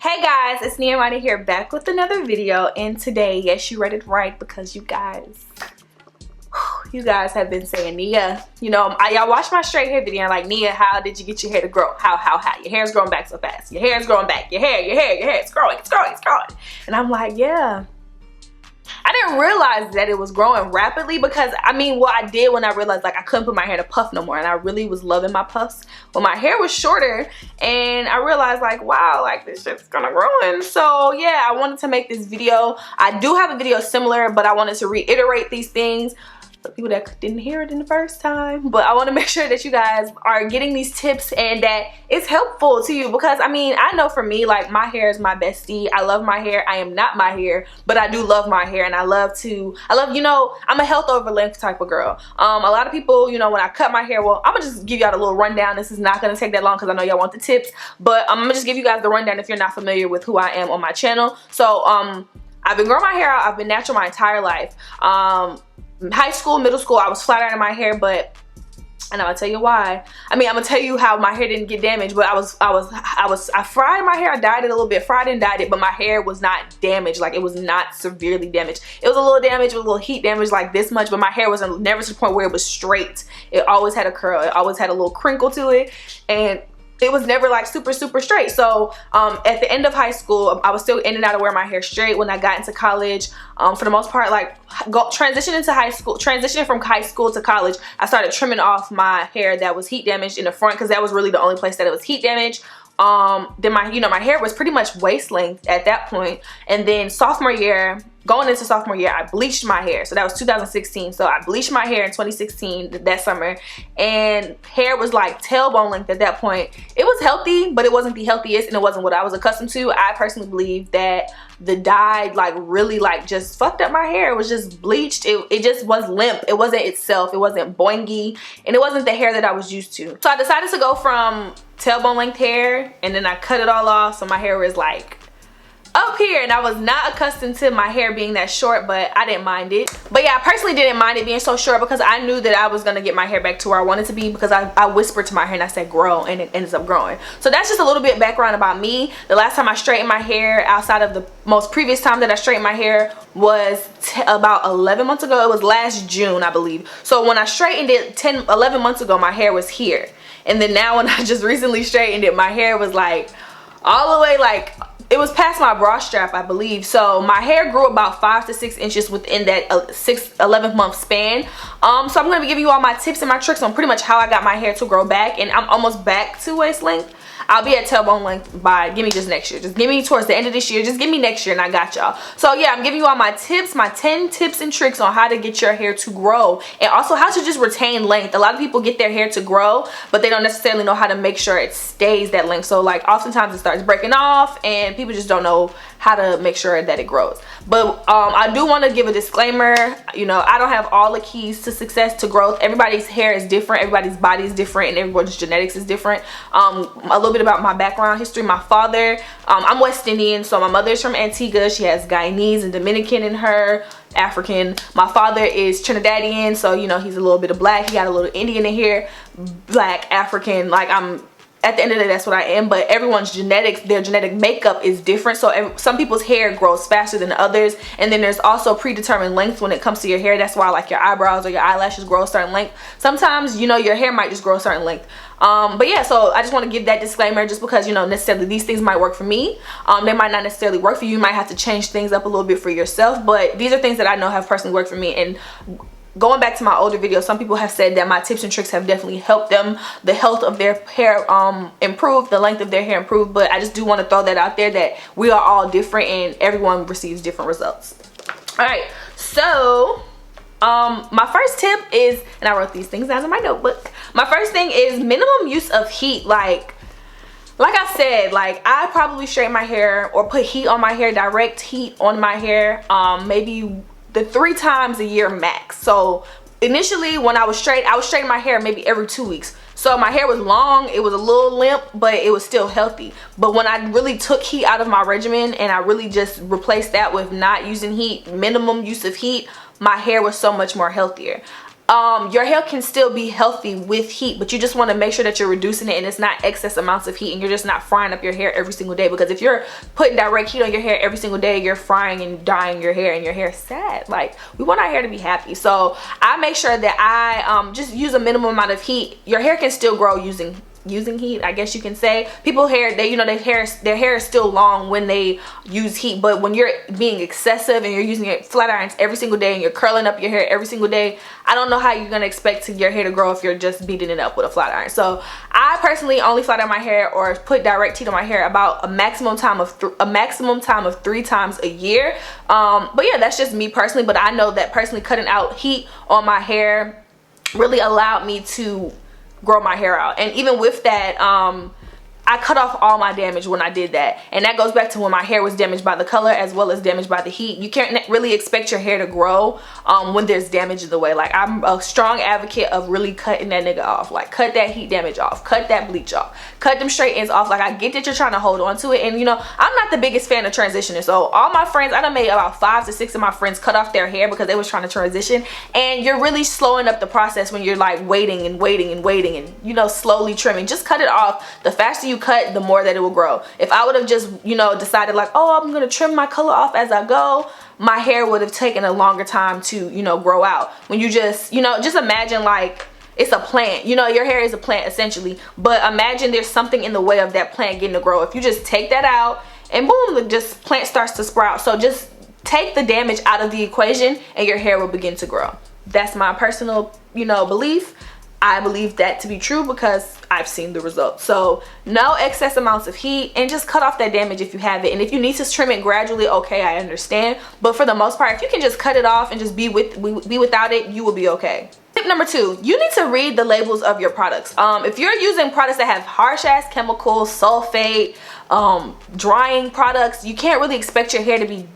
Hey guys, it's Nia Imani here, back with another video. And today, yes, you read it right, because you guys have been saying, Nia, you know, y'all watched my straight hair video, like, Nia, how did you get your hair to grow? How? Your hair's growing back so fast. Your hair's growing back. Your hair, it's growing. And I'm like, yeah. I didn't realize that it was growing rapidly, because I mean, what I did when I realized, like, I couldn't put my hair in a puff no more, and I really was loving my puffs when my hair was shorter, and I realized, like, wow, like, this shit's gonna growing. So yeah, I wanted to make this video. I do have a video similar, but I wanted to reiterate these things for people that didn't hear it in the first time. But I want to make sure that you guys are getting these tips and that it's helpful to you, because I mean, I know for me, like, my hair is my bestie. I love my hair. I am not my hair, but I do love my hair, and I love, you know, I'm a health over length type of girl. A lot of people, you know, when I cut my hair, well, I'm gonna just give y'all a little rundown. This is not gonna take that long because I know y'all want the tips, but I'm gonna just give you guys the rundown if you're not familiar with who I am on my channel. So I've been growing my hair out. I've been natural my entire life. High school, middle school, I was flat ironing my hair, and I'm gonna tell you why. I mean, I'm gonna tell you how my hair didn't get damaged, but I fried my hair. I dyed it a little bit, fried and dyed it, but my hair was not damaged. Like, it was not severely damaged. It was a little damage, with a little heat damage, like this much, but my hair was never to the point where it was straight. It always had a curl. It always had a little crinkle to it, and it was never like super straight. So at the end of high school, I was still in and out of wearing my hair straight. When I got into college, for the most part, like, transitioning from high school to college, I started trimming off my hair that was heat damaged in the front, because that was really the only place that it was heat damaged. Then my hair was pretty much waist length at that point. And then going into sophomore year, I bleached my hair. So that was 2016. So I bleached my hair in 2016, that summer, and hair was like tailbone length at that point. It was healthy, but it wasn't the healthiest, and it wasn't what I was accustomed to. I personally believe that the dye, like, really, like, just fucked up my hair. It was just bleached. It just was limp. It wasn't itself. It wasn't boingy, and it wasn't the hair that I was used to. So I decided to go from tailbone length hair, and then I cut it all off, so my hair was like up here, and I was not accustomed to my hair being that short, but I didn't mind it. But yeah, I personally didn't mind it being so short, because I knew that I was gonna get my hair back to where I wanted to be, because I whispered to my hair and I said grow, and it ends up growing. So that's just a little bit background about me. The last time I straightened my hair, outside of the most previous time that I straightened my hair, was about 11 months ago. It was last June, I believe. So when I straightened it 11 months ago, my hair was here. And then now when I just recently straightened it, my hair was like all the way, like, it was past my bra strap, I believe. So my hair grew about 5 to 6 inches within that 11 month span. So I'm going to be giving you all my tips and my tricks on pretty much how I got my hair to grow back, and I'm almost back to waist length. I'll be at tailbone length by, give me just next year. Just give me towards the end of this year. Just give me next year and I got y'all. So yeah, I'm giving you all my tips, my 10 tips and tricks on how to get your hair to grow, and also how to just retain length. A lot of people get their hair to grow, but they don't necessarily know how to make sure it stays that length. So, like, oftentimes it starts breaking off, and people just don't know how to make sure that it grows. But I do want to give a disclaimer. You know, I don't have all the keys to success, to growth. Everybody's hair is different, everybody's body is different, and everyone's genetics is different. A little bit about my background history. My father, I'm West Indian, so my mother's from Antigua. She has Guyanese and Dominican in her, African. My father is Trinidadian, so, you know, he's a little bit of black. He got a little Indian in here, black, African. Like, at the end of the day, that's what I am. But everyone's genetics, their genetic makeup is different. So some people's hair grows faster than others, and then there's also predetermined length when it comes to your hair. That's why, like, your eyebrows or your eyelashes grow a certain length. Sometimes, you know, your hair might just grow a certain length. But yeah, so I just want to give that disclaimer, just because, you know, necessarily these things might work for me. They might not necessarily work for you. You might have to change things up a little bit for yourself, but these are things that I know have personally worked for me. And going back to my older videos, some people have said that my tips and tricks have definitely helped them, the health of their hair improve, the length of their hair improve. But I just do want to throw that out there, that we are all different and everyone receives different results. All right, so my first tip is, and I wrote these things down in my notebook. My first thing is minimum use of heat. Like I said, like, I probably straighten my hair or put heat on my hair, direct heat on my hair, maybe 3 times a year max. So initially, when I was straightening my hair maybe every 2 weeks. So my hair was long, it was a little limp, but it was still healthy. But when I really took heat out of my regimen and I really just replaced that with not using heat, minimum use of heat, my hair was so much more healthier. your hair can still be healthy with heat, but you just want to make sure that you're reducing it and it's not excess amounts of heat, and you're just not frying up your hair every single day. Because if you're putting direct heat on your hair every single day, you're frying and dyeing your hair, and your hair is sad. Like, we want our hair to be happy. So I make sure that I just use a minimum amount of heat. Your hair can still grow using heat, I guess you can say. People hair, they, you know, their hair is still long when they use heat, but when you're being excessive and you're using it flat irons every single day and you're curling up your hair every single day, I don't know how you're gonna expect your hair to grow if you're just beating it up with a flat iron. So I personally only flat iron my hair or put direct heat on my hair about a maximum time of 3 times a year. But yeah, that's just me personally. But I know that personally cutting out heat on my hair really allowed me to grow my hair out. And even with that, I cut off all my damage when I did that. And that goes back to when my hair was damaged by the color as well as damaged by the heat. You can't really expect your hair to grow when there's damage in the way. Like, I'm a strong advocate of really cutting that nigga off. Like, cut that heat damage off, cut that bleach off, cut them straight ends off. Like, I get that you're trying to hold on to it, and you know, I'm not the biggest fan of transitioning. So all my friends, I done made about 5 to 6 of my friends cut off their hair because they was trying to transition, and you're really slowing up the process when you're like waiting and waiting and waiting and, you know, slowly trimming. Just cut it off. The faster you cut, the more that it will grow. If I would have just, you know, decided like, oh, I'm gonna trim my color off as I go, my hair would have taken a longer time to, you know, grow out. When you just, you know, just imagine like it's a plant. You know, your hair is a plant essentially, but imagine there's something in the way of that plant getting to grow. If you just take that out and boom, the just plant starts to sprout. So just take the damage out of the equation and your hair will begin to grow. That's my personal, you know, belief. I believe that to be true because I've seen the results. So no excess amounts of heat, and just cut off that damage if you have it. And if you need to trim it gradually, okay, I understand. But for the most part, if you can just cut it off and just be without it, you will be okay. Tip number 2, you need to read the labels of your products. If you're using products that have harsh ass chemicals, sulfate, drying products, you can't really expect your hair to be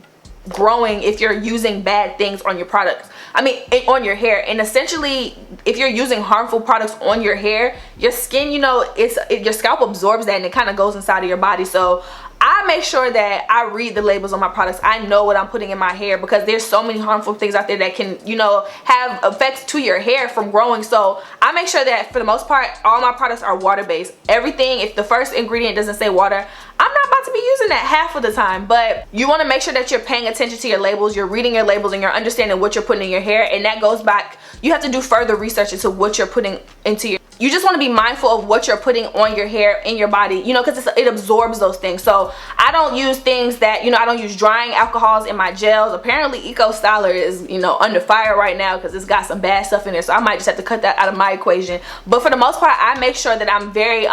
growing if you're using bad things on your products. I mean, on your hair. And essentially, if you're using harmful products on your hair, your skin, you know, your scalp absorbs that and it kind of goes inside of your body. So I make sure that I read the labels on my products. I know what I'm putting in my hair because there's so many harmful things out there that can, you know, have effects to your hair from growing. So I make sure that for the most part, all my products are water-based. Everything, if the first ingredient doesn't say water, I'm not about to be using that half of the time. But you want to make sure that you're paying attention to your labels, you're reading your labels, and you're understanding what you're putting in your hair. And that goes back, you have to do further research into what you're putting into your, you just want to be mindful of what you're putting on your hair, in your body, you know, because it absorbs those things. So I don't use things that, you know, I don't use drying alcohols in my gels. Apparently Eco Styler is, you know, under fire right now because it's got some bad stuff in there. So I might just have to cut that out of my equation. But for the most part, I make sure that I'm very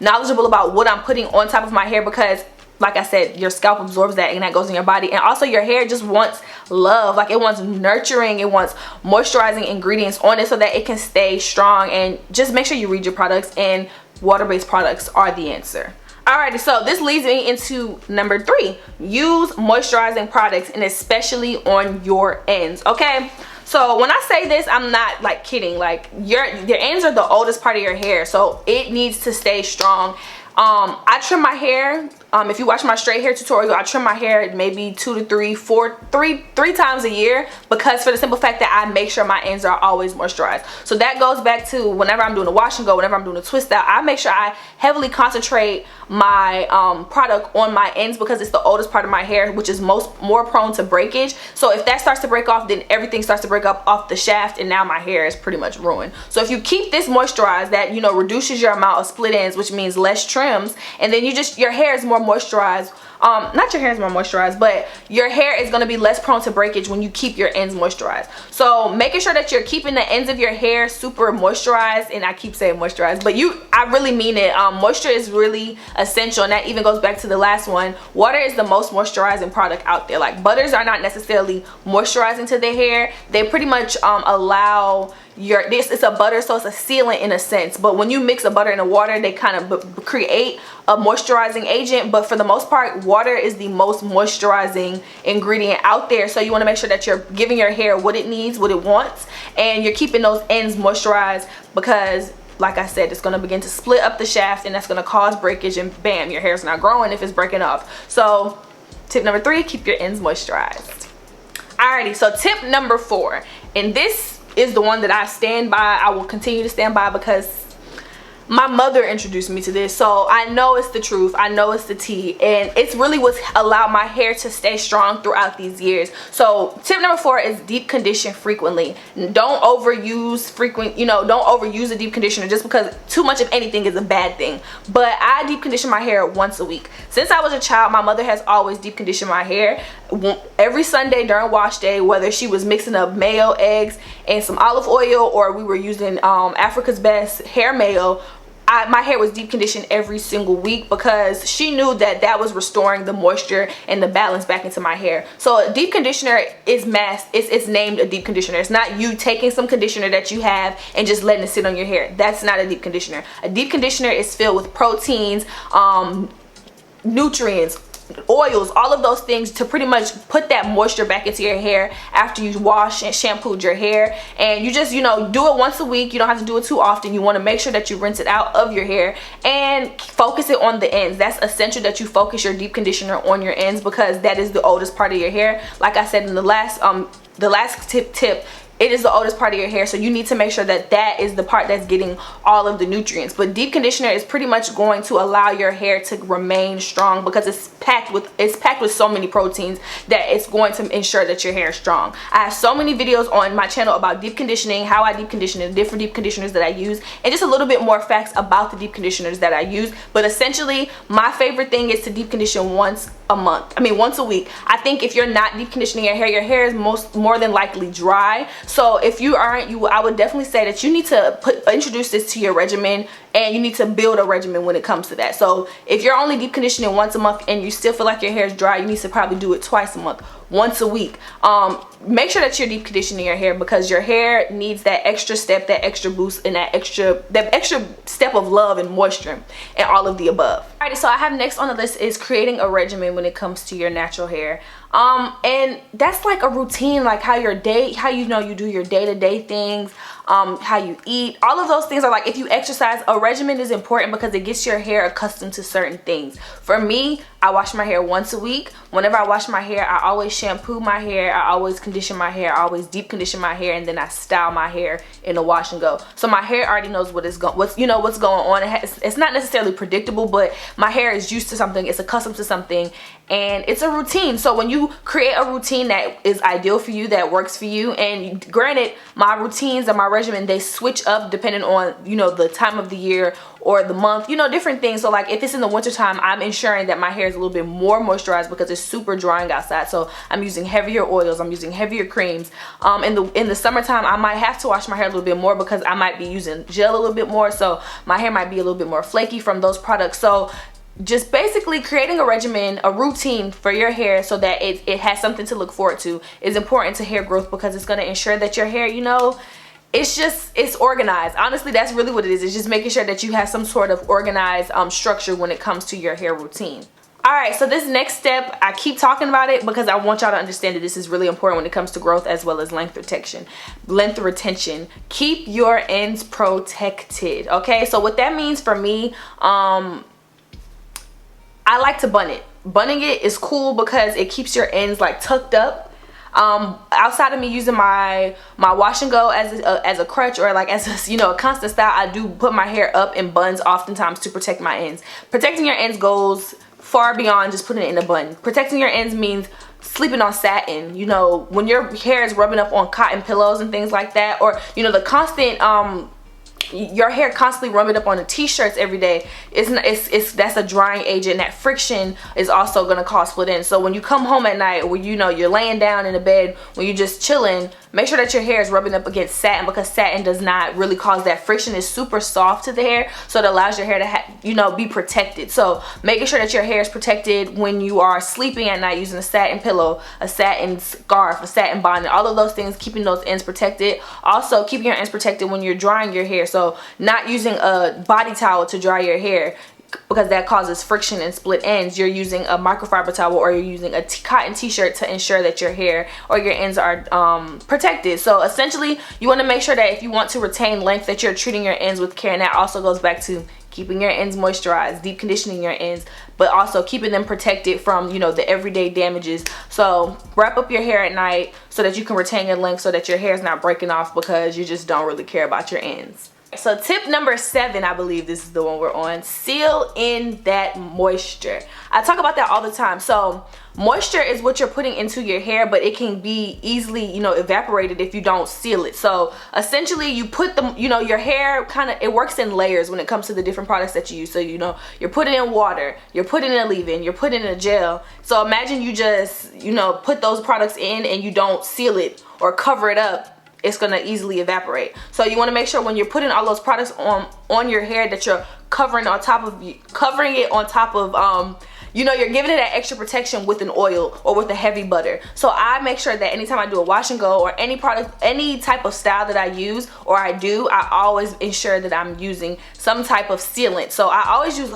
knowledgeable about what I'm putting on top of my hair, because like I said, your scalp absorbs that and that goes in your body. And also your hair just wants love. Like, it wants nurturing, it wants moisturizing ingredients on it so that it can stay strong. And just make sure you read your products, and water-based products are the answer. Alrighty, so this leads me into number 3. Use moisturizing products, and especially on your ends, okay? So when I say this, I'm not like kidding. Like, your ends are the oldest part of your hair, so it needs to stay strong. I trim my hair, if you watch my straight hair tutorial, I trim my hair maybe 2 to 3, 4, 3 times a year, because for the simple fact that I make sure my ends are always moisturized. So that goes back to whenever I'm doing a wash and go, whenever I'm doing a twist out, I make sure I heavily concentrate my product on my ends, because it's the oldest part of my hair, which is more prone to breakage. So if that starts to break off, then everything starts to break up off the shaft, and now my hair is pretty much ruined. So if you keep this moisturized, that, you know, reduces your amount of split ends, which means less trims, and then your hair is more moisturized. Not your hair is more moisturized, but your hair is going to be less prone to breakage when you keep your ends moisturized. So making sure that you're keeping the ends of your hair super moisturized, and I keep saying moisturized, but I really mean it. Moisture is really essential, and that even goes back to the last one. Water is the most moisturizing product out there. Like, butters are not necessarily moisturizing to the hair. They pretty much allow it's a butter, so it's a sealant in a sense, but when you mix a butter and a water, they kind of create a moisturizing agent. But for the most part, water is the most moisturizing ingredient out there. So you want to make sure that you're giving your hair what it needs, what it wants, and you're keeping those ends moisturized, because like I said, it's going to begin to split up the shaft, and that's going to cause breakage, and bam, your hair's not growing if it's breaking off. So tip number 3, keep your ends moisturized. Alrighty, so tip number 4, and this is the one that I stand by. I will continue to stand by because my mother introduced me to this, so I know it's the truth. I know it's the tea, and it's really what's allowed my hair to stay strong throughout these years. So tip number 4 is deep condition frequently. Don't overuse don't overuse a deep conditioner just because too much of anything is a bad thing. But I deep condition my hair once a week. Since I was a child, my mother has always deep conditioned my hair every Sunday during wash day, whether she was mixing up mayo, eggs, and some olive oil, or we were using Africa's Best hair mayo. My hair was deep conditioned every single week because she knew that that was restoring the moisture and the balance back into my hair. So a deep conditioner is it's named a deep conditioner. It's not you taking some conditioner that you have and just letting it sit on your hair. That's not a deep conditioner. A deep conditioner is filled with proteins, nutrients, oils, all of those things to pretty much put that moisture back into your hair after you wash and shampooed your hair. And you just, do it once a week. You don't have to do it too often. You want to make sure that you rinse it out of your hair and focus it on the ends. That's essential that you focus your deep conditioner on your ends because that is the oldest part of your hair. Like I said in the last tip, it is the oldest part of your hair, so you need to make sure that that is the part that's getting all of the nutrients. But deep conditioner is pretty much going to allow your hair to remain strong because it's packed with so many proteins that it's going to ensure that your hair is strong. I have so many videos on my channel about deep conditioning, how I deep condition, the different deep conditioners that I use, and just a little bit more facts about the deep conditioners that I use. But essentially, my favorite thing is to deep condition once a week. I think if you're not deep conditioning your hair is more than likely dry. So if you aren't, I would definitely say that you need to introduce this to your regimen, and you need to build a regimen when it comes to that. So if you're only deep conditioning once a month and you still feel like your hair is dry, you need to probably do it twice a month, once a week. Make sure that you're deep conditioning your hair because your hair needs that extra step, that extra boost, and that extra step of love and moisture and all of the above. Alrighty, so I have next on the list is creating a regimen when it comes to your natural hair. And that's like a routine, like how you do your day-to-day things, how you eat, all of those things are like, if you exercise, a regimen is important because it gets your hair accustomed to certain things. For me, I wash my hair once a week. Whenever I wash my hair, I always shampoo my hair, I always condition my hair, I always deep condition my hair, and then I style my hair in a wash and go. So my hair already knows what's going on. It's not necessarily predictable, but my hair is used to something, it's accustomed to something, and it's a routine. So when you create a routine that is ideal for you, that works for you, and granted, my routines and my regimen, they switch up depending on the time of the year or the month, different things. So like if it's in the winter time, I'm ensuring that my hair is a little bit more moisturized because it's super drying outside, so I'm using heavier oils, I'm using heavier creams. In the summertime, I might have to wash my hair a little bit more because I might be using gel a little bit more, so my hair might be a little bit more flaky from those products. So just basically creating a regimen, a routine for your hair so that it has something to look forward to is important to hair growth because it's going to ensure that your hair, it's organized. Honestly, that's really what it is. It's just making sure that you have some sort of organized structure when it comes to your hair routine. Alright, so this next step, I keep talking about it because I want y'all to understand that this is really important when it comes to growth as well as length retention. Keep your ends protected, okay? So what that means for me, I like to bun it. Bunning it is cool because it keeps your ends like tucked up. Outside of me using my wash and go as a crutch or like as a constant style, I do put my hair up in buns oftentimes to protect my ends. Protecting your ends goes far beyond just putting it in a bun. Protecting your ends means sleeping on satin, when your hair is rubbing up on cotton pillows and things like that, or the constant your hair constantly rubbing up on the t-shirts every day, that's a drying agent. That friction is also going to cause split ends. So when you come home at night, or you're laying down in the bed when you're just chilling, make sure that your hair is rubbing up against satin because satin does not really cause that friction. It's super soft to the hair, so it allows your hair to be protected. So making sure that your hair is protected when you are sleeping at night using a satin pillow, a satin scarf, a satin bonnet, all of those things, keeping those ends protected. Also keeping your ends protected when you're drying your hair. So not using a body towel to dry your hair because that causes friction and split ends. You're using a microfiber towel or you're using a cotton t-shirt to ensure that your hair or your ends are protected. So essentially, you want to make sure that if you want to retain length, that you're treating your ends with care, and that also goes back to keeping your ends moisturized, deep conditioning your ends, but also keeping them protected from, you know, the everyday damages. So wrap up your hair at night so that you can retain your length, so that your hair is not breaking off because you just don't really care about your ends. So tip number 7, I believe this is the one we're on, seal in that moisture. I talk about that all the time. So moisture is what you're putting into your hair, but it can be easily, you know, evaporated if you don't seal it. So essentially you put the, you know, your hair kind of, it works in layers when it comes to the different products that you use. So, you know, you're putting in water, you're putting in a leave-in, you're putting in a gel. So imagine you just, you know, put those products in and you don't seal it or cover it up, it's gonna easily evaporate. So you want to make sure when you're putting all those products on your hair that you're covering it on top of, you know, you're giving it that extra protection with an oil or with a heavy butter. So I make sure that anytime I do a wash and go or any product, any type of style that I use or I always ensure that I'm using some type of sealant. So I always use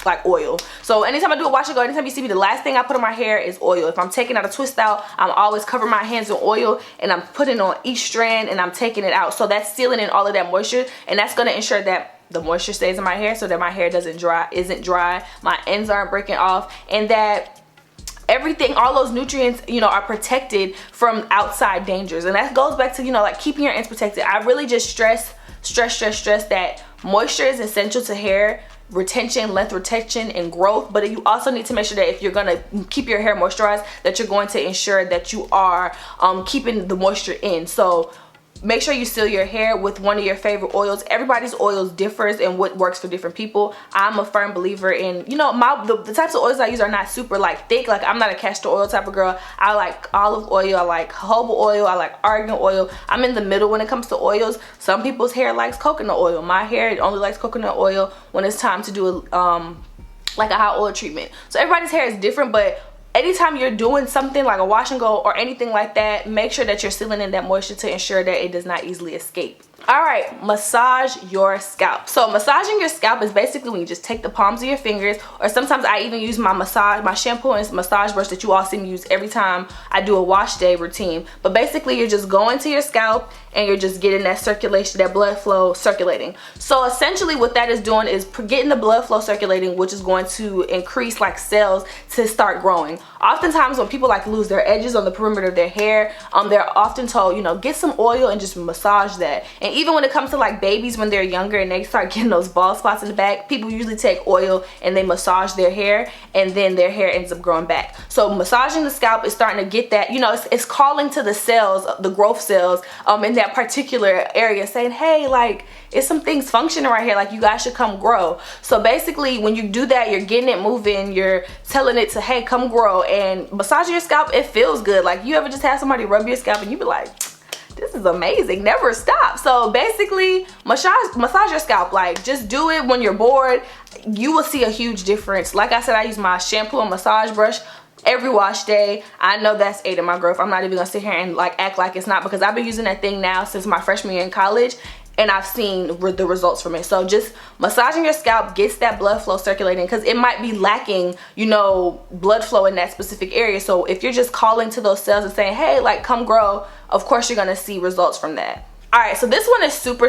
like oil. So anytime I do a wash and go, anytime you see me, the last thing I put on my hair is oil. If I'm taking out a twist out, I'm always covering my hands in oil and I'm putting on each strand and I'm taking it out. So that's sealing in all of that moisture, and that's going to ensure that the moisture stays in my hair so that my hair isn't dry, my ends aren't breaking off, and that everything, all those nutrients, you know, are protected from outside dangers. And that goes back to, you know, like keeping your ends protected. I really just stress that moisture is essential to hair retention, length retention, and growth. But you also need to make sure that if you're gonna keep your hair moisturized, that you're going to ensure that you are keeping the moisture in. So make sure you seal your hair with one of your favorite oils. Everybody's oils differs and what works for different people. I'm a firm believer in, you know, the types of oils I use are not super like thick. Like I'm not a castor oil type of girl. I like olive oil, I like jojoba oil, I like argan oil. I'm in the middle when it comes to oils. Some people's hair likes coconut oil. My hair only likes coconut oil when it's time to do like a hot oil treatment. So everybody's hair is different, but anytime you're doing something like a wash and go or anything like that, make sure that you're sealing in that moisture to ensure that it does not easily escape. All right, massage your scalp. So massaging your scalp is basically when you just take the palms of your fingers, or sometimes I even use my shampoo and massage brush that you all see me use every time I do a wash day routine. But basically you're just going to your scalp and you're just getting that circulation, that blood flow circulating. So essentially what that is doing is getting the blood flow circulating, which is going to increase like cells to start growing. Oftentimes when people like lose their edges on the perimeter of their hair, they're often told, you know, get some oil and just massage that. And even when it comes to like babies when they're younger and they start getting those bald spots in the back, people usually take oil and they massage their hair, and then their hair ends up growing back. So massaging the scalp is starting to get that, you know, it's calling to the cells, the growth cells in that particular area, saying, hey, like it's some things functioning right here, like you guys should come grow. So basically when you do that, you're getting it moving, you're telling it to, hey, come grow. And massaging your scalp, it feels good. Like you ever just have somebody rub your scalp and you be like, this is amazing, never stop. So basically massage your scalp. Like just do it when you're bored. You will see a huge difference. Like I said, I use my shampoo and massage brush every wash day. I know that's aiding my growth. I'm not even gonna sit here and like act like it's not, because I've been using that thing now since my freshman year in college, and I've seen the results from it. So just massaging your scalp gets that blood flow circulating, because it might be lacking, you know, blood flow in that specific area. So if you're just calling to those cells and saying, hey, like come grow, of course you're gonna see results from that. All right, so this one is super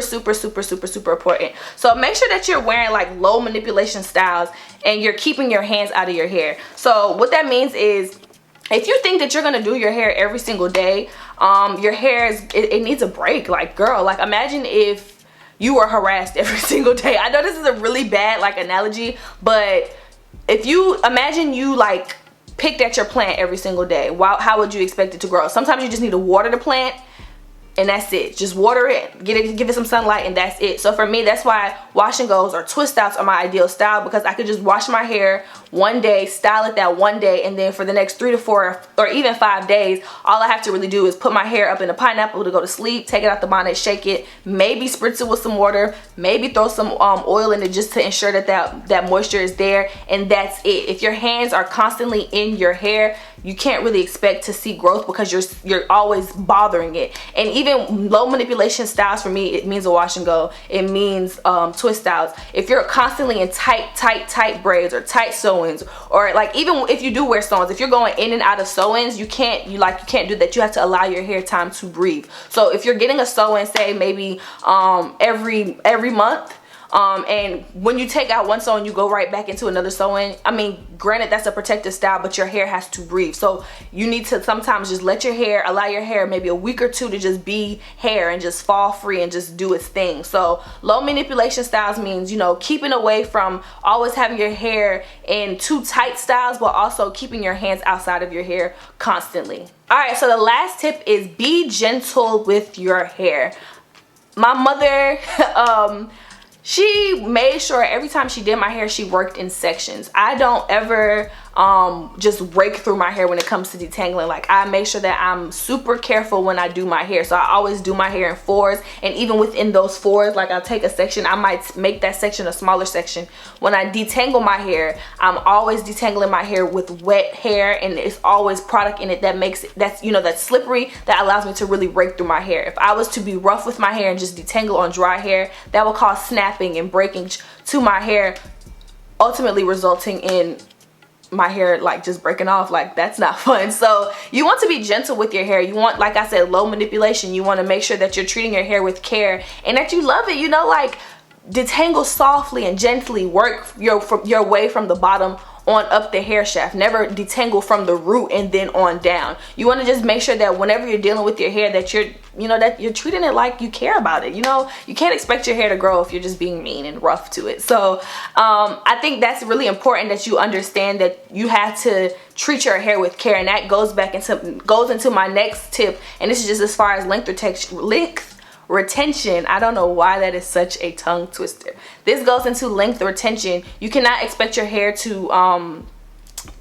important. So make sure that you're wearing like low manipulation styles and you're keeping your hands out of your hair. So what that means is, if you think that you're gonna do your hair every single day, your hair it needs a break. Like girl, like imagine if you were harassed every single day. I know this is a really bad like analogy, but if you imagine you like picked at your plant every single day, how would you expect it to grow? Sometimes you just need to water the plant, and that's it. Just water it, give it some sunlight, and that's it. So for me, that's why wash and goes or twist outs are my ideal style, because I could just wash my hair one day, style it that one day, and then for the next 3 to 4 or even 5 days, all I have to really do is put my hair up in a pineapple to go to sleep, take it out the bonnet, shake it, maybe spritz it with some water, maybe throw some oil in it just to ensure that moisture is there, and that's it. If your hands are constantly in your hair, you can't really expect to see growth, because you're always bothering it. And even low manipulation styles, for me, it means a wash and go. It means twist outs. If you're constantly in tight braids or tight sew-ins, or like even if you do wear sew-ins, if you're going in and out of sew-ins, you can't do that. You have to allow your hair time to breathe. So if you're getting a sew-in, say maybe every month, And when you take out one sewing, you go right back into another sewing. I mean, granted, that's a protective style, but your hair has to breathe. So you need to sometimes just let your hair, allow your hair maybe a week or two to just be hair and just fall free and just do its thing. So low manipulation styles means, you know, keeping away from always having your hair in too tight styles, but also keeping your hands outside of your hair constantly. All right, so the last tip is be gentle with your hair. My mother, she made sure every time she did my hair, she worked in sections. I don't ever just rake through my hair when it comes to detangling. Like, I make sure that I'm super careful when I do my hair. So I always do my hair in fours, and even within those fours, like, I'll take a section, I might make that section a smaller section. When I detangle my hair, I'm always detangling my hair with wet hair, and it's always product in it that makes it, that's, you know, that's slippery, that allows me to really rake through my hair. If I was to be rough with my hair and just detangle on dry hair, that will cause snapping and breaking to my hair, ultimately resulting in my hair like just breaking off. Like, that's not fun. So you want to be gentle with your hair. You want, like I said, low manipulation. You want to make sure that you're treating your hair with care and that you love it, you know, like detangle softly and gently. Work your way from the bottom on up the hair shaft. Never detangle from the root and then on down. You want to just make sure that whenever you're dealing with your hair, that you're, you know, that you're treating it like you care about it. You know, you can't expect your hair to grow if you're just being mean and rough to it. So I think that's really important, that you understand that you have to treat your hair with care, and that goes into my next tip, and this is just as far as length retention. I don't know why that is such a tongue twister. This goes into length retention. You cannot expect your hair to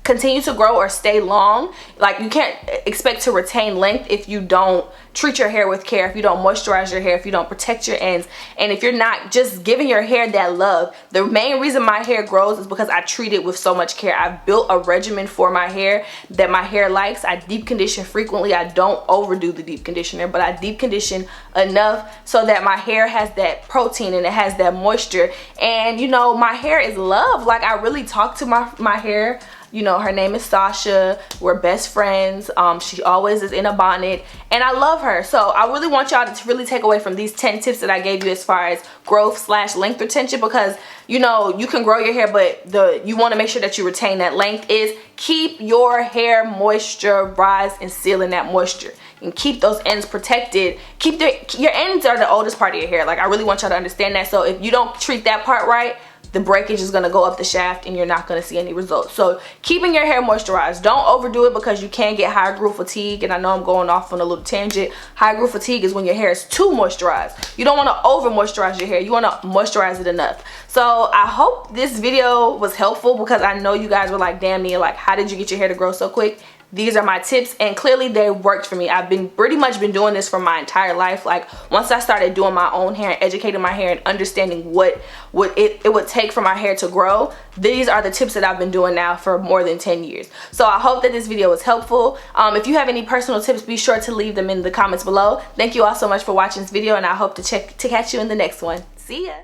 continue to grow or stay long. Like, you can't expect to retain length if you don't treat your hair with care, if you don't moisturize your hair, if you don't protect your ends, and if you're not just giving your hair that love. The main reason my hair grows is because I treat it with so much care. I've built a regimen for my hair that my hair likes. I deep condition frequently. I don't overdo the deep conditioner, but I deep condition enough so that my hair has that protein and it has that moisture. And you know, my hair is love. Like, I really talk to my hair. You know, her name is Sasha. We're best friends. She always is in a bonnet, and I love her. So I really want y'all to really take away from these 10 tips that I gave you as far as growth / length retention, because you know, you can grow your hair, but you want to make sure that you retain that length. Is keep your hair moisturized and sealing that moisture, and keep those ends protected. Your ends are the oldest part of your hair. Like, I really want y'all to understand that. So if you don't treat that part right, the breakage is going to go up the shaft and you're not going to see any results. So keeping your hair moisturized. Don't overdo it, because you can get high groove fatigue. And I know I'm going off on a little tangent. High groove fatigue is when your hair is too moisturized. You don't want to over moisturize your hair. You want to moisturize it enough. So I hope this video was helpful, because I know you guys were like, damn Nia, like, how did you get your hair to grow so quick? These are my tips, and clearly they worked for me. I've been pretty much been doing this for my entire life. Like, once I started doing my own hair and educating my hair and understanding what it would take for my hair to grow, these are the tips that I've been doing now for more than 10 years. So I hope that this video was helpful. If you have any personal tips, be sure to leave them in the comments below. Thank you all so much for watching this video, and I hope to catch you in the next one. See ya.